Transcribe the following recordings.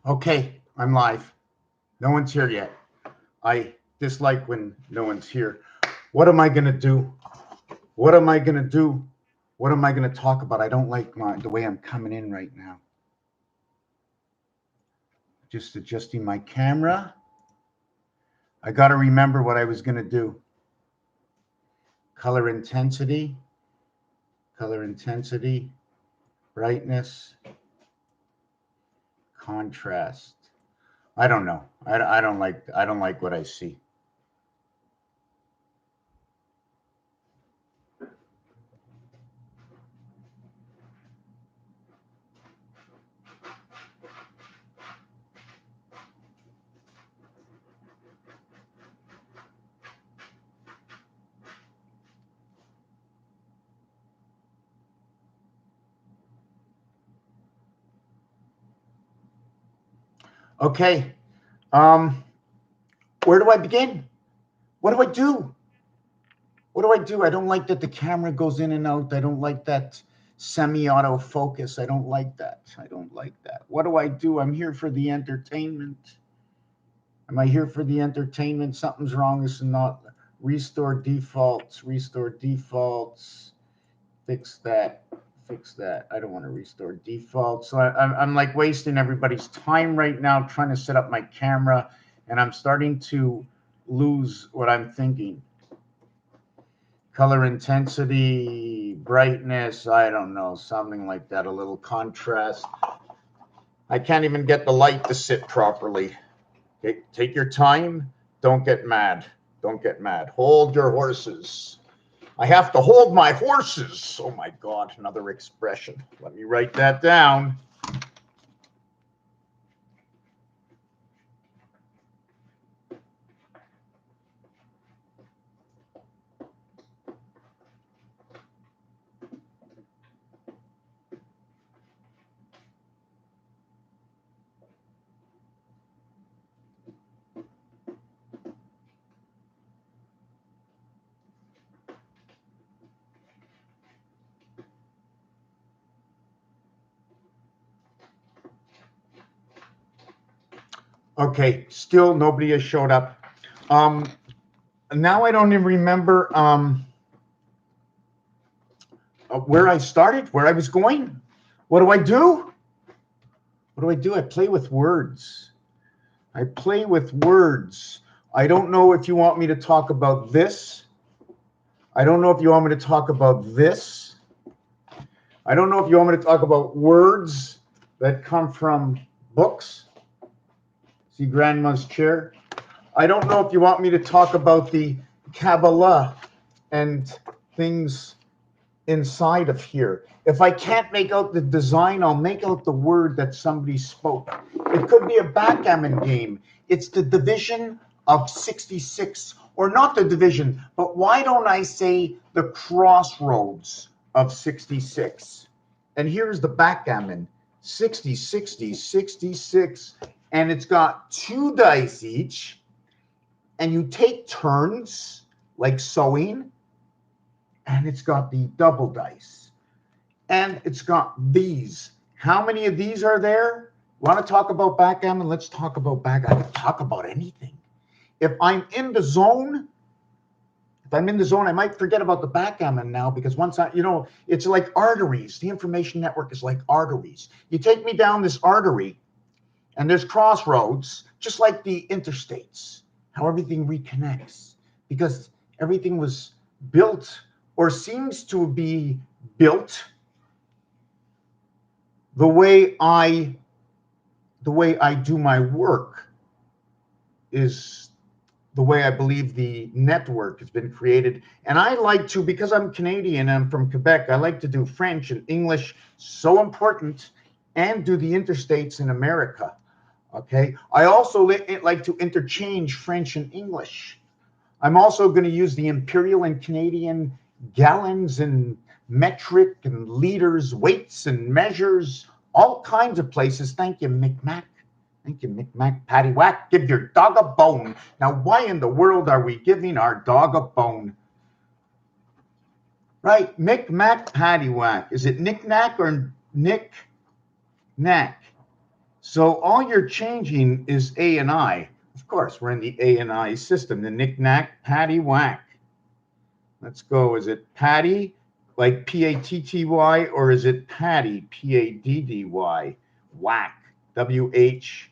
Okay, I'm live. No one's here yet. I dislike when no one's here. What am I going to do? What am I going to do? What am I going to talk about? I don't like the way I'm coming in right now. Just adjusting my camera. I got to remember what I was going to do. Color intensity, brightness, contrast. I don't know. I don't like what I see. Okay. Where do I begin? What do I do? What do I do? I don't like that the camera goes in and out. I don't like that semi-auto focus. I don't like that. I don't like that. What do I do? I'm here for the entertainment. Am I here for the entertainment? Something's wrong. This is not restore defaults. Restore defaults. Fix that. Fix that. I don't want to restore defaults. So I'm like wasting everybody's time right now trying to set up my camera, and I'm starting to lose what I'm thinking. Color intensity, brightness, I don't know, something like that, a little contrast. I can't even get the light to sit properly. Okay, take your time. Don't get mad. Don't get mad. Hold your horses. I have to hold my horses. Oh my God, another expression. Let me write that down. Okay, still nobody has showed up. Now I don't even remember where I started, where I was going. What do I do? What do I do? I play with words. I play with words. I don't know if you want me to talk about this. I don't know if you want me to talk about this. I don't know if you want me to talk about words that come from books. See Grandma's chair. I don't know if you want me to talk about the Kabbalah and things inside of here. If I can't make out the design, I'll make out the word that somebody spoke. It could be a backgammon game. It's the division of 66, or not the division, but why don't I say the crossroads of 66? And here's the backgammon, 60, 60, 66, and it's got 2 dice each, and you take turns, like sewing, and it's got the double dice. And it's got these. How many of these are there? Want to talk about backgammon? Let's talk about backgammon. I can talk about anything. If I'm in the zone, I might forget about the backgammon now, because once it's like arteries. The information network is like arteries. You take me down this artery, and there's crossroads, just like the interstates, how everything reconnects, because everything was built, or seems to be built, the way I do my work is the way I believe the network has been created. And I like to, because I'm Canadian, I'm from Quebec, I like to do French and English, so important, and do the interstates in America. Okay. I also like to interchange French and English. I'm also going to use the imperial and Canadian gallons and metric and liters, weights and measures, all kinds of places. Thank you, Micmac. Thank you, Micmac. Paddywhack, give your dog a bone. Now, why in the world are we giving our dog a bone? Right, Micmac, Paddywhack. Is it knick-knack or knick-knack? So all you're changing is A and I. Of course, we're in the A and I system, the knick-knack, patty whack. Let's go. Is it patty, like P-A-T-T-Y, or is it patty, P-A-D-D-Y? Whack, W-H-A-C-K.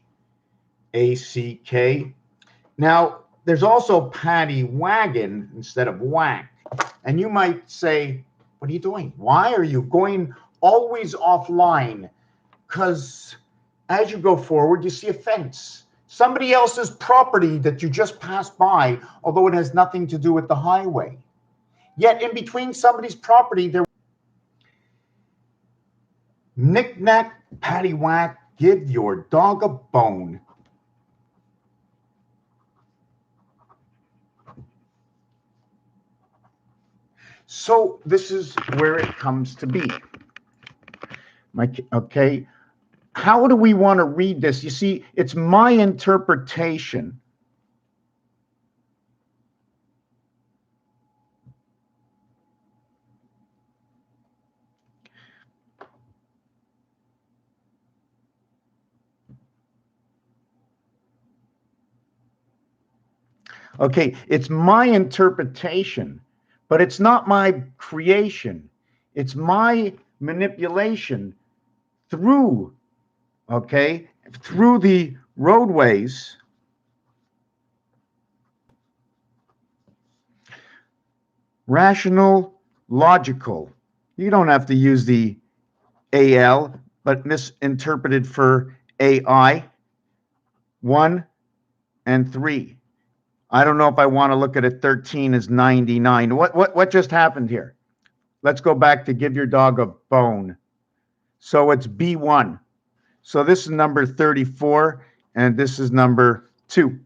Now, there's also paddy wagon instead of whack. And you might say, what are you doing? Why are you going always offline? Because as you go forward, you see a fence. Somebody else's property that you just passed by, although it has nothing to do with the highway. Yet in between somebody's property, there knick-knack, paddywhack, give your dog a bone. So this is where it comes to be. Okay, how do we want to read this? You see, it's my interpretation. Okay, it's my interpretation, but it's not my creation. It's my manipulation through, okay, through the roadways. Rational, logical. You don't have to use the AL, but misinterpreted for AI. 1 and 3. I don't know if I want to look at it. 13 is 99. What just happened here? Let's go back to give your dog a bone. So it's B1. So this is number 34, and this is number 2.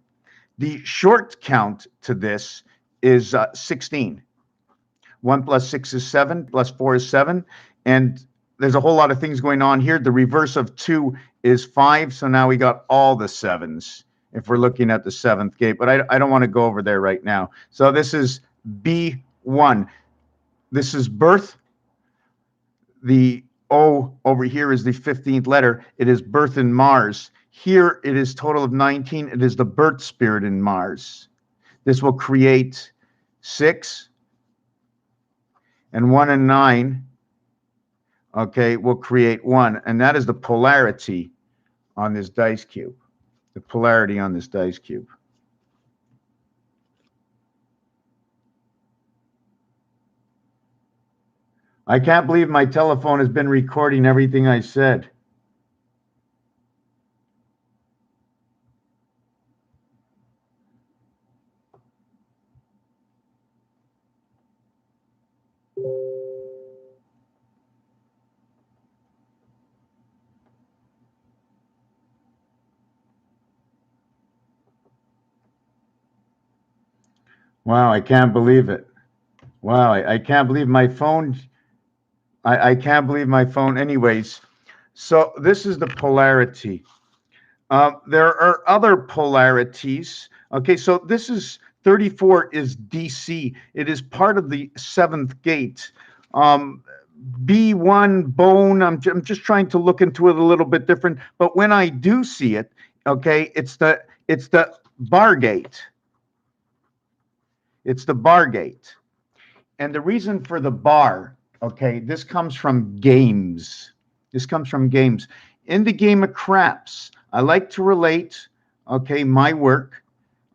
The short count to this is 16. 1 plus 6 is 7, plus 4 is 7. And there's a whole lot of things going on here. The reverse of 2 is 5. So now we got all the 7s if we're looking at the 7th gate. But I don't want to go over there right now. So this is B1. This is birth. The O over here is the 15th letter. It is birth in Mars. Here it is total of 19. It is the birth spirit in Mars. This will create 6. And 1 and 9, okay, will create 1. And that is the polarity on this dice cube. The polarity on this dice cube. I can't believe my telephone has been recording everything I said. Wow, I can't believe it. Wow, I can't believe my phone. I can't believe my phone. Anyways, so this is the polarity. There are other polarities. Okay, so this is 34 is DC. It is part of the 7th gate. B1 bone, I'm just trying to look into it a little bit different. But when I do see it, okay, it's the bar gate. It's the bar gate. And the reason for the bar, okay, this comes from games. This comes from games. In the game of craps, I like to relate, okay, my work,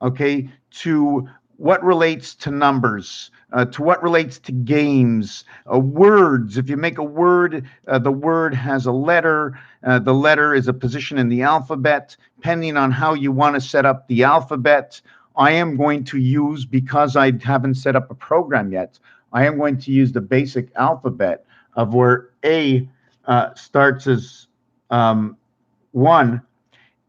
okay, to what relates to numbers, to what relates to games, words. If you make a word, the word has a letter. The letter is a position in the alphabet. Depending on how you want to set up the alphabet, I am going to use, because I haven't set up a program yet, I am going to use the basic alphabet of where A starts as 1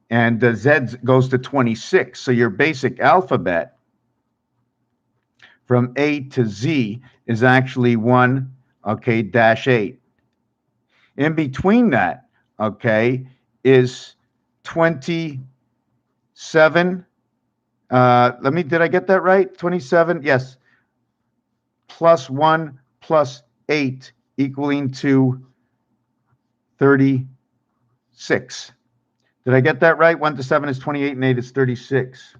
and the Z goes to 26. So your basic alphabet from A to Z is actually 1, okay, -8. In between that, okay, is 27. Did I get that right? 27, yes. Plus 1 plus 8 equaling to 36. Did I get that right? 1 to 7 is 28 and 8 is 36.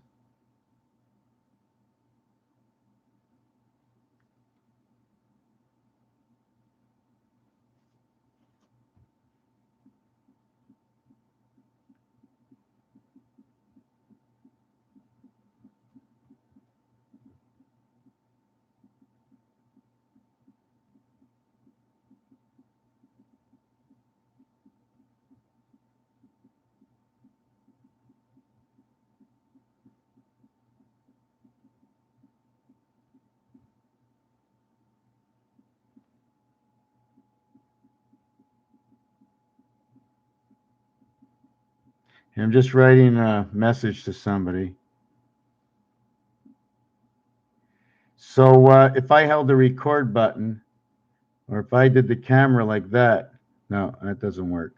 I'm just writing a message to somebody. So if I held the record button, or if I did the camera like that, no, that doesn't work.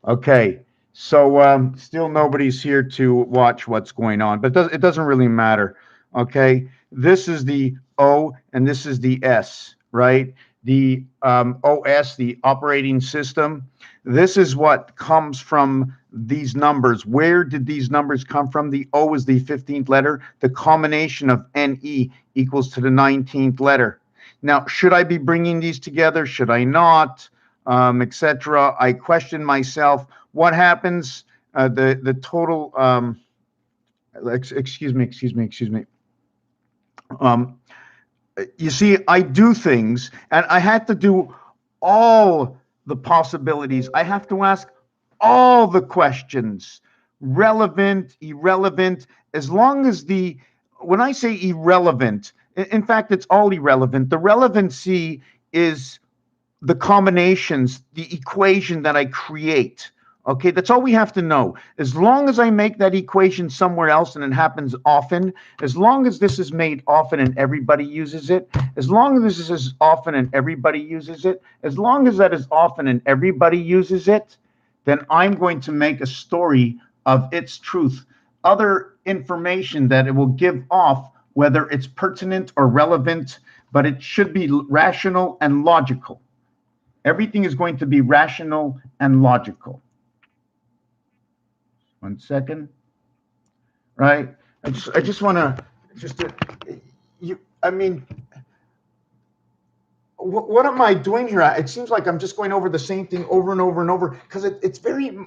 Okay, so still nobody's here to watch what's going on, but it doesn't really matter. Okay, this is the O and this is the S, right? The OS, the operating system. This is what comes from these numbers. Where did these numbers come from? The O is the 15th letter. The combination of NE equals to the 19th letter. Now, should I be bringing these together? Should I not? Etc. I question myself. What happens? The total. Excuse me. You see, I do things, and I had to do all the possibilities. I have to ask all the questions, relevant, irrelevant. As long as when I say irrelevant, in fact, it's all irrelevant. The relevancy is the combinations, the equation that I create. Okay, that's all we have to know. As long as I make that equation somewhere else and it happens often, as long as this is made often and everybody uses it, as long as this is often and everybody uses it, as long as that is often and everybody uses it, then I'm going to make a story of its truth. Other information that it will give off, whether it's pertinent or relevant, but it should be rational and logical. Everything is going to be rational and logical. 1 second. Right? I just want to, I mean, what am I doing here? It seems like I'm just going over the same thing over and over and over, because it's very,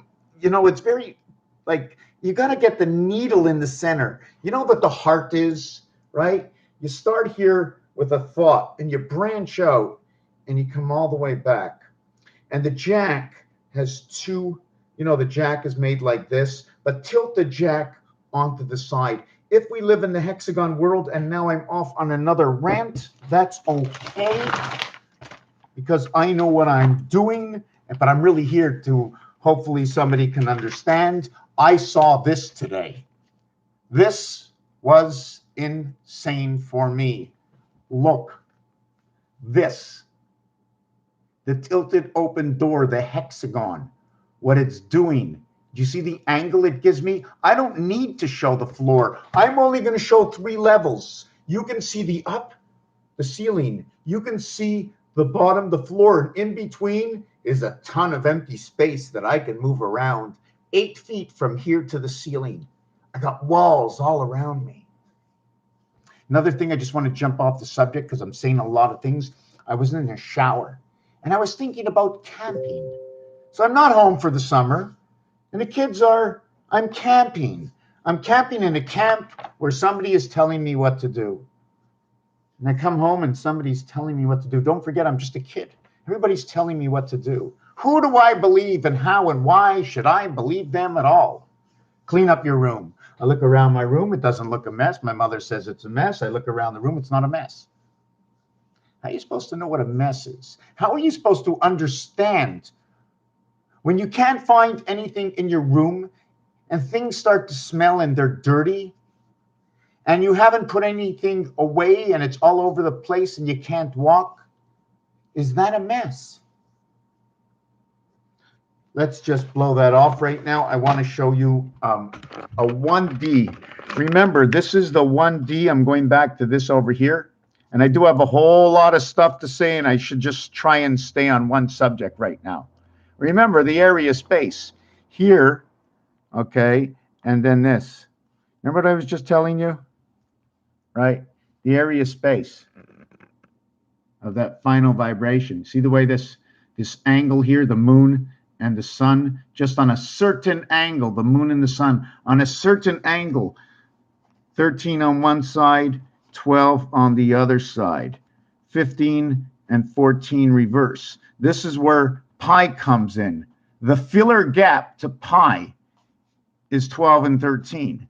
it's very, like, you got to get the needle in the center. You know what the heart is, right? You start here with a thought and you branch out and you come all the way back. And the jack has two, the jack is made like this, but tilt the jack onto the side. If we live in the hexagon world, and now I'm off on another rant, that's okay, because I know what I'm doing, but I'm really here to hopefully somebody can understand. I saw this today. This was insane for me. Look, this. The tilted open door, the hexagon, what it's doing. Do you see the angle it gives me? I don't need to show the floor. I'm only going to show 3 levels. You can see the up, the ceiling. You can see the bottom, the floor. And in between is a ton of empty space that I can move around. 8 feet from here to the ceiling. I got walls all around me. Another thing, I just want to jump off the subject because I'm saying a lot of things. I was in a shower. And I was thinking about camping. So I'm not home for the summer. And the kids I'm camping. I'm camping in a camp where somebody is telling me what to do. And I come home and somebody's telling me what to do. Don't forget, I'm just a kid. Everybody's telling me what to do. Who do I believe, and how and why should I believe them at all? Clean up your room. I look around my room. It doesn't look a mess. My mother says it's a mess. I look around the room. It's not a mess. How are you supposed to know what a mess is? How are you supposed to understand when you can't find anything in your room and things start to smell and they're dirty and you haven't put anything away and it's all over the place and you can't walk? Is that a mess? Let's just blow that off right now. I want to show you a 1D. Remember, this is the 1D. I'm going back to this over here. And I do have a whole lot of stuff to say, and I should just try and stay on one subject right now. Remember the area space. here, okay, and then this. Remember what I was just telling you? Right? The area space of that final vibration. See the way this angle here, the moon and the sun, just on a certain angle, the moon and the sun, on a certain angle, 13 on one side, 12 on the other side, 15 and 14 reverse. This is where pi comes in. The filler gap to pi is 12 and 13.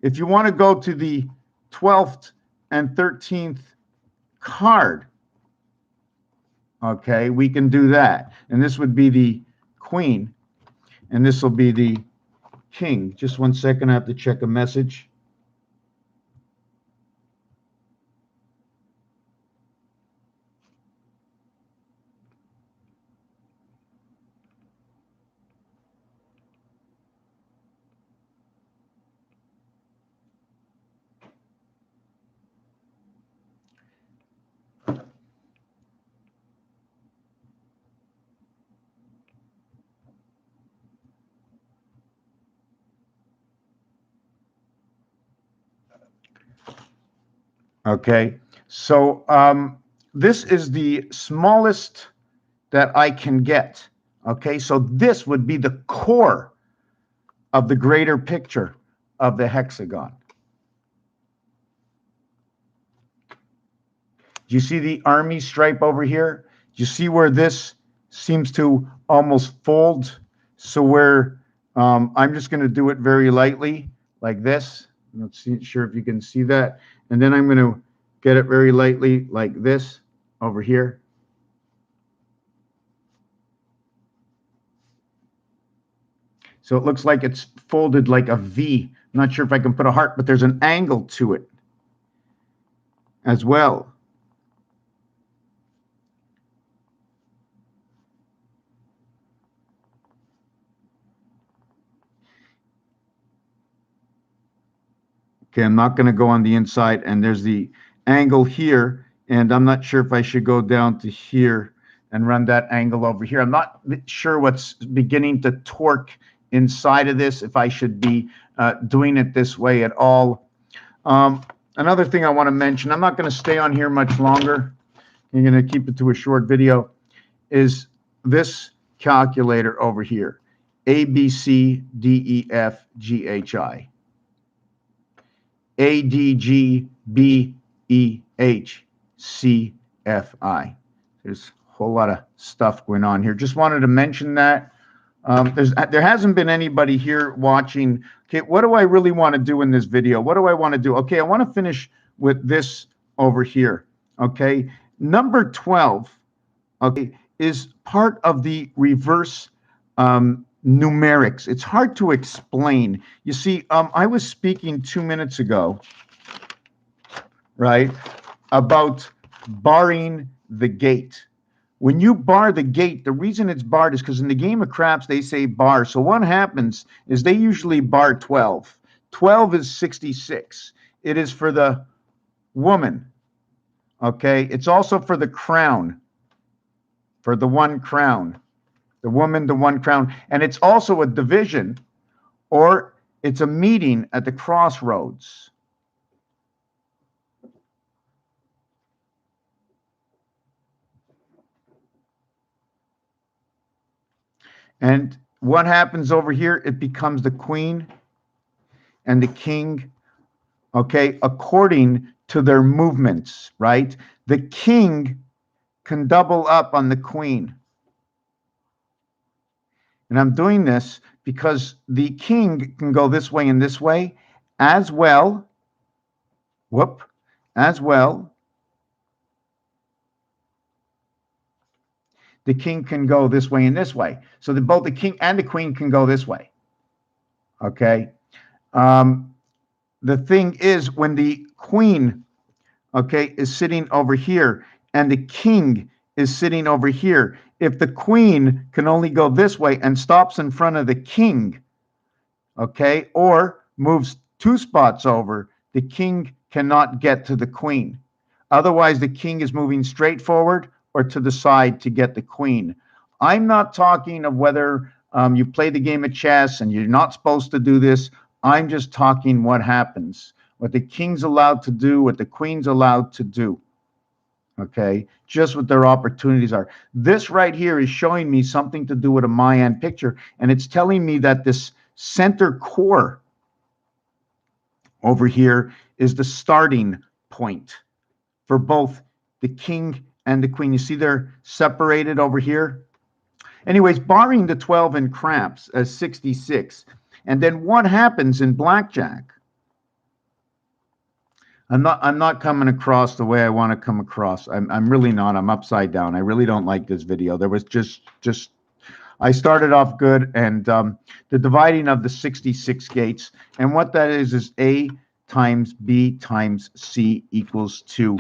If you want to go to the 12th and 13th card, okay, we can do that. And this would be the queen, and this will be the king. Just 1 second, I have to check a message. Okay, so this is the smallest that I can get. Okay, so this would be the core of the greater picture of the hexagon. Do you see the army stripe over here? Do you see where this seems to almost fold? So where I'm just going to do it very lightly like this. I'm not sure if you can see that. And then I'm going to get it very lightly like this over here. So it looks like it's folded like a V. I'm not sure if I can put a heart, but there's an angle to it as well. Okay, I'm not going to go on the inside, and there's the angle here, and I'm not sure if I should go down to here and run that angle over here. I'm not sure what's beginning to torque inside of this, if I should be doing it this way at all. Another thing I want to mention, I'm not going to stay on here much longer. I'm going to keep it to a short video, is this calculator over here, A, B, C, D, E, F, G, H, I. A, D, G, B, E, H, C, F, I. There's a whole lot of stuff going on here. Just wanted to mention that. There hasn't been anybody here watching. Okay, what do I really want to do in this video? What do I want to do? Okay, I want to finish with this over here. Okay, number 12, okay, is part of the reverse numerics. It's hard to explain. You see, I was speaking 2 minutes ago, right, about barring the gate. When you bar the gate, the reason it's barred is because in the game of craps, they say bar. So what happens is they usually bar 12. 12 is 66. It is for the woman, okay? It's also for the crown, for the one crown. The woman, the one crown. And it's also a division, or it's a meeting at the crossroads. And what happens over here? It becomes the queen and the king, okay, according to their movements, right? The king can double up on the queen. And I'm doing this because the king can go this way and this way as well. As well. The king can go this way and this way. So that both the king and the queen can go this way. Okay. The thing is, when the queen, okay, is sitting over here and the king is sitting over here, if the queen can only go this way and stops in front of the king, okay, or moves 2 spots over, the king cannot get to the queen. Otherwise, the king is moving straight forward or to the side to get the queen. I'm not talking of whether you play the game of chess and you're not supposed to do this. I'm just talking what happens, what the king's allowed to do, what the queen's allowed to do. Okay, just what their opportunities are. This right here is showing me something to do with a Mayan picture, and it's telling me that this center core over here is the starting point for both the king and the queen. You see they're separated over here. Anyways, barring the 12 in craps as 66. And then what happens in blackjack? I'm not coming across the way I want to come across. I'm really not. I'm upside down. I really don't like this video. There was just I started off good, and the dividing of the 66 gates, and what that is A times B times C equals to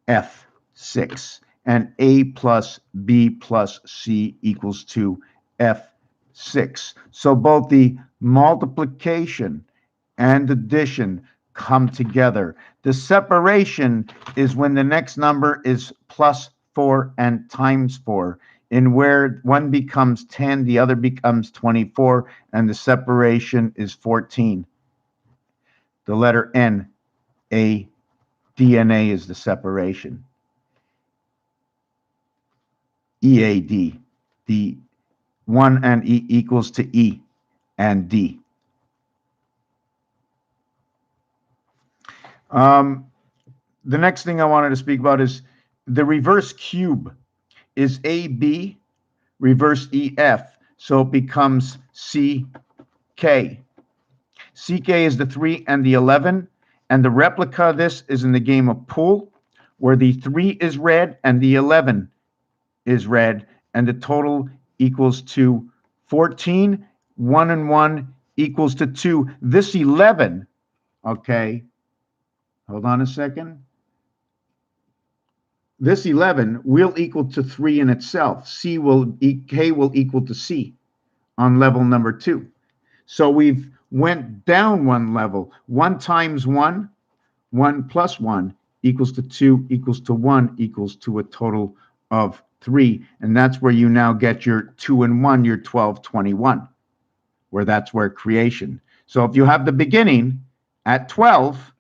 F6, and A plus B plus C equals to F6. So both the multiplication and addition come together. The separation is when the next number is plus 4 and times 4, in where one becomes 10, the other becomes 24, and the separation is 14. The letter N, A, DNA is the separation. EAD, the 1 and E equals to E and D. The next thing I wanted to speak about is the reverse cube is AB, reverse EF, so it becomes CK. CK is the 3 and the 11, and the replica of this is in the game of pool, where the 3 is red and the 11 is red, and the total equals to 14. 1 and 1 equals to 2. This 11, okay, hold on a second. This 11 will equal to 3 in itself. K will equal to C on level number 2. So we've went down one level. 1 times 1, 1 plus 1 equals to 2 equals to 1 equals to a total of 3. And that's where you now get your 2 and 1, your 12, 21, where that's where creation. So if you have the beginning at 12,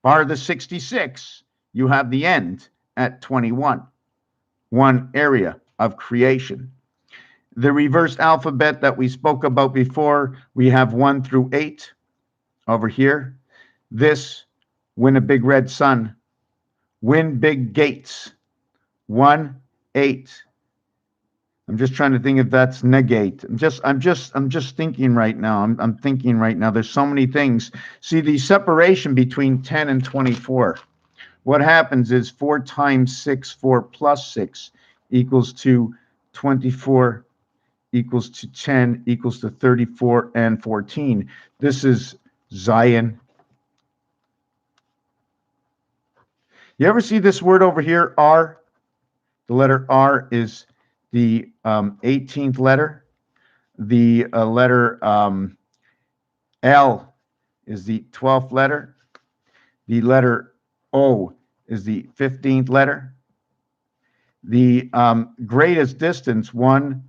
bar the 66, you have the end at 21, one area of creation. The reverse alphabet that we spoke about before, we have 1 through 8 over here. This, win a big red sun, win big gates, 1, 8. I'm just trying to think if that's negate. I'm just thinking right now. I'm thinking right now. There's so many things. See the separation between 10 and 24. What happens is 4 times 6, 4 plus 6 equals to 24 equals to 10 equals to 34 and 14. This is Zion. You ever see this word over here, R? The letter R is the 18th letter. The letter L is the 12th letter. The letter O is the 15th letter. The greatest distance, 1,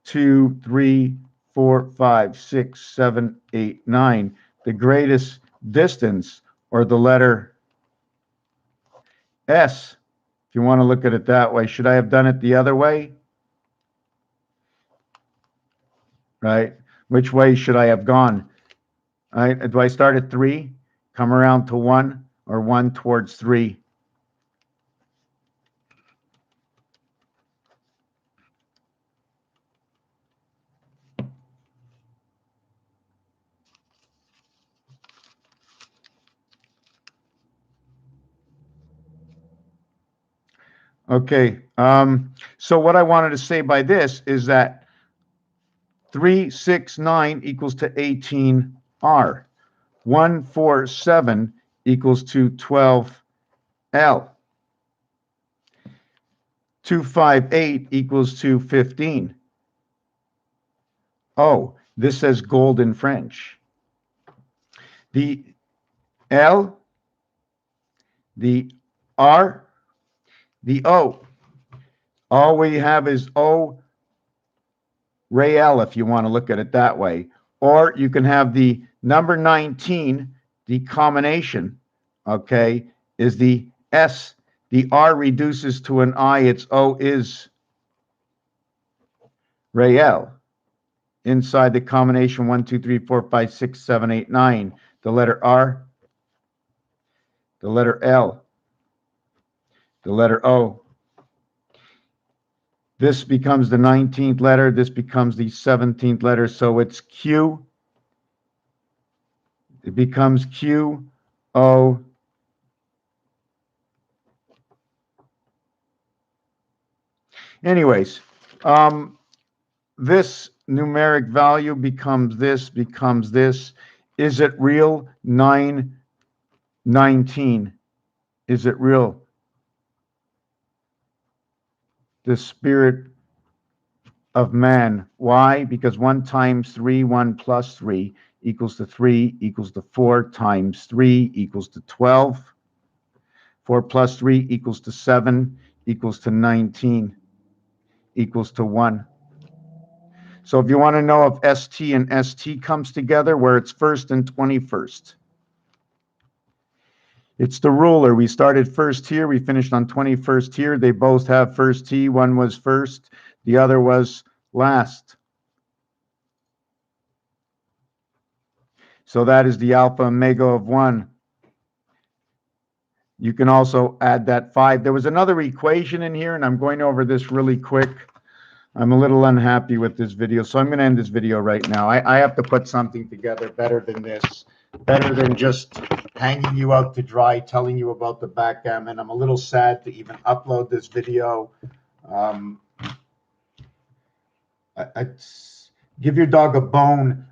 2, 3, 4, 5, 6, 7, 8, 9. The greatest distance, or the letter S, if you want to look at it that way. Should I have done it the other way? Right? Which way should I have gone? Right? Do I start at 3, come around to 1, or 1 towards 3? Okay, so what I wanted to say by this is that 3, 6, 9 equals to 18R. 1, 4, 7 equals to 12L. 2, 5, 8 equals to 15. Oh, this says gold in French. The L, the R, the O. All we have is O, RAPHAEL, if you want to look at it that way. Or you can have the number 19, the combination, okay, is the S. The R reduces to an I. Its O is RAPHAEL. Inside the combination 1, 2, 3, 4, 5, 6, 7, 8, 9. The letter R, the letter L, the letter O. This becomes the 19th letter. This becomes the 17th letter. So it's Q. It becomes Q, O. Anyways, this numeric value becomes this, becomes this. Is it real? 919. Is it real? The spirit of man. Why? Because 1 times 3, 1 plus 3 equals to 3 equals to 4 times 3 equals to 12. 4 plus 3 equals to 7 equals to 19 equals to 1. So if you want to know if ST and ST comes together, where it's first and 21st. It's the ruler. We started first here. We finished on 21st here. They both have first T. One was first. The other was last. So that is the alpha omega of 1. You can also add that 5. There was another equation in here, and I'm going over this really quick. I'm a little unhappy with this video, so I'm going to end this video right now. I have to put something together better than this, better than just hanging you out to dry, telling you about the backgammon. I'm a little sad to even upload this video. Give your dog a bone.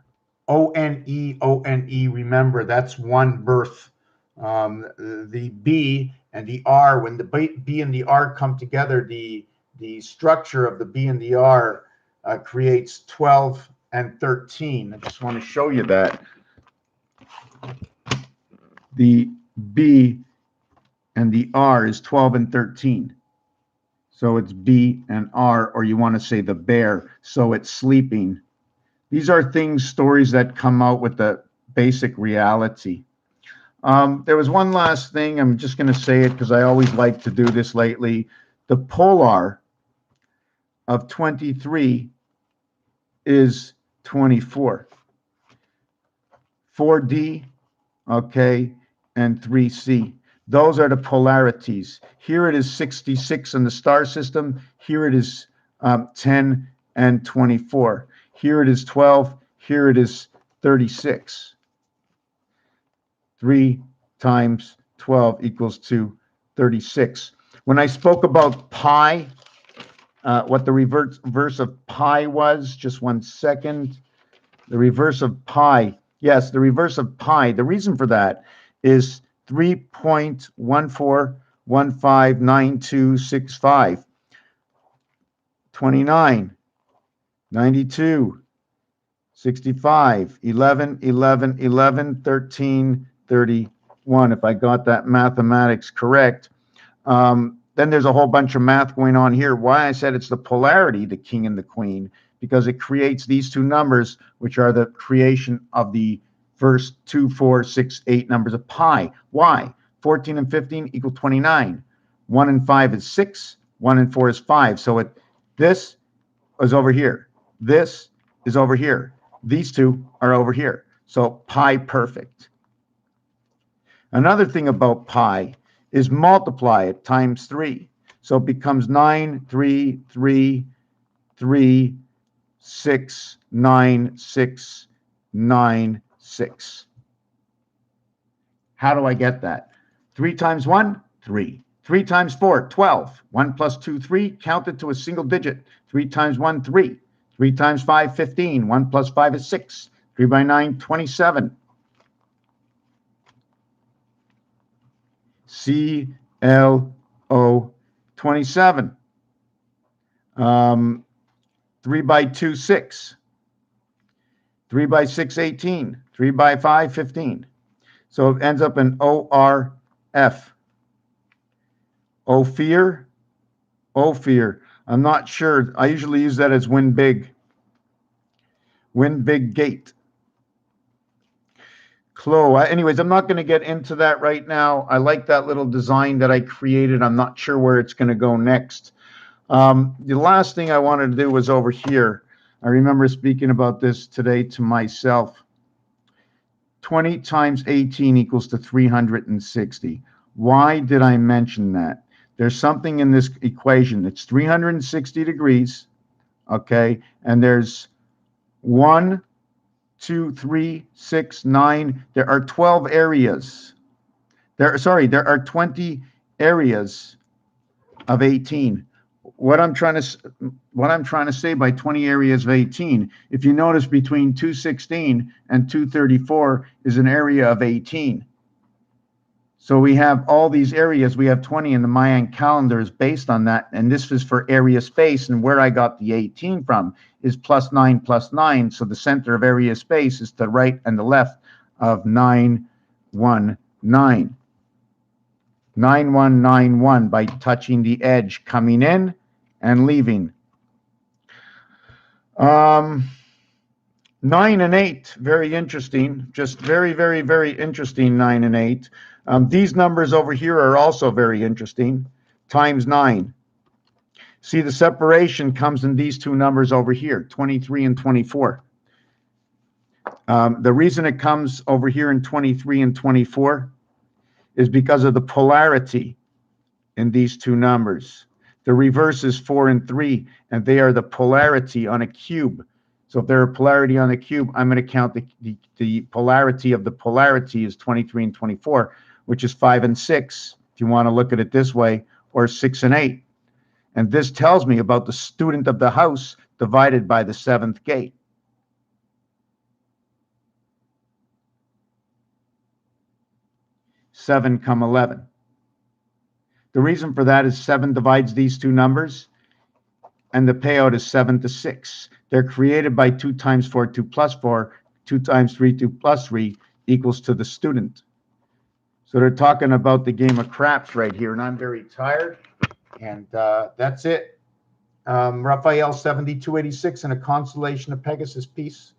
O-N-E, O-N-E. Remember, that's one birth. The B and the R, when the B and the R come together, the structure of the B and the R creates 12 and 13. I just want to show you that. The B and the R is 12 and 13. So it's B and R, or you want to say the bear, so it's sleeping. These are things, stories that come out with the basic reality. There was one last thing. I'm just going to say it because I always like to do this lately. The polar of 23 is 24. 4D, okay, and 3C. Those are the polarities. Here it is 66 in the star system. Here it is 10 and 24. Here it is 12. Here it is 36. 3 times 12 equals to 36. When I spoke about pi, what the reverse of pi was, just one second. The reverse of pi. Yes, the reverse of pi. The reason for that is 3.14159265. 29, 92, 65, 11, 11, 11, 13, 31, if I got that mathematics correct. Then there's a whole bunch of math going on here. Why I said it's the polarity, the king and the queen, because it creates these two numbers, which are the creation of the first 2, 4, 6, 8 numbers of pi. Why? 14 and 15 equal 29. 1 and 5 is 6. 1 and 4 is 5. So this is over here. This is over here. These two are over here. So pi perfect. Another thing about pi is multiply it times 3. So it becomes 9, 3, 3, 3, 6, 9, 6, 9, 6. How do I get that? 3 times 1, 3. 3 times 4, 12. 1 plus 2, 3. Count it to a single digit. 3 times 1, 3. 3 times 5, 15. 1 plus 5 is 6. 3 by 9, 27. C-L-O 27. 3 by 2, 6. 3 by 6, 18. 3 by 5, 15. So it ends up in O-R-F. Ophir. Ophir. I'm not sure. I usually use that as win big. Win big gate. Chloe. Anyways, I'm not going to get into that right now. I like that little design that I created. I'm not sure where it's going to go next. The last thing I wanted to do was over here. I remember speaking about this today to myself. 20 times 18 equals to 360. Why did I mention that? There's something in this equation. It's 360 degrees, okay? And there's 1, 2, 3, 6, 9. There are 12 areas. There are 20 areas of 18. What I'm trying to say by 20 areas of 18, if you notice between 216 and 234 is an area of 18. So we have all these areas. We have 20 in the Mayan calendar is based on that. And this is for area space. And where I got the 18 from is +9 + 9. So the center of area space is the right and the left of 919. 9191 by touching the edge, coming in and leaving. 9 and 8, very interesting. Just very, very, very interesting, 9 and 8. These numbers over here are also very interesting. Times 9. See, the separation comes in these two numbers over here, 23 and 24. The reason it comes over here in 23 and 24 is because of the polarity in these two numbers. The reverse is 4 and 3, and they are the polarity on a cube. So if they're a polarity on a cube, I'm going to count the polarity of the polarity is 23 and 24, which is 5 and 6, if you want to look at it this way, or 6 and 8. And this tells me about the student of the house divided by the 7th gate. Seven, 11. The reason for that is 7 divides these two numbers, and the payout is 7 to 6. They're created by 2 times 4, 2 plus 4, 2 times 3, 2 plus 3 equals to the student. So they're talking about the game of craps right here, and I'm very tired. And that's it. Raphael 7286 and a constellation of Pegasus. Peace.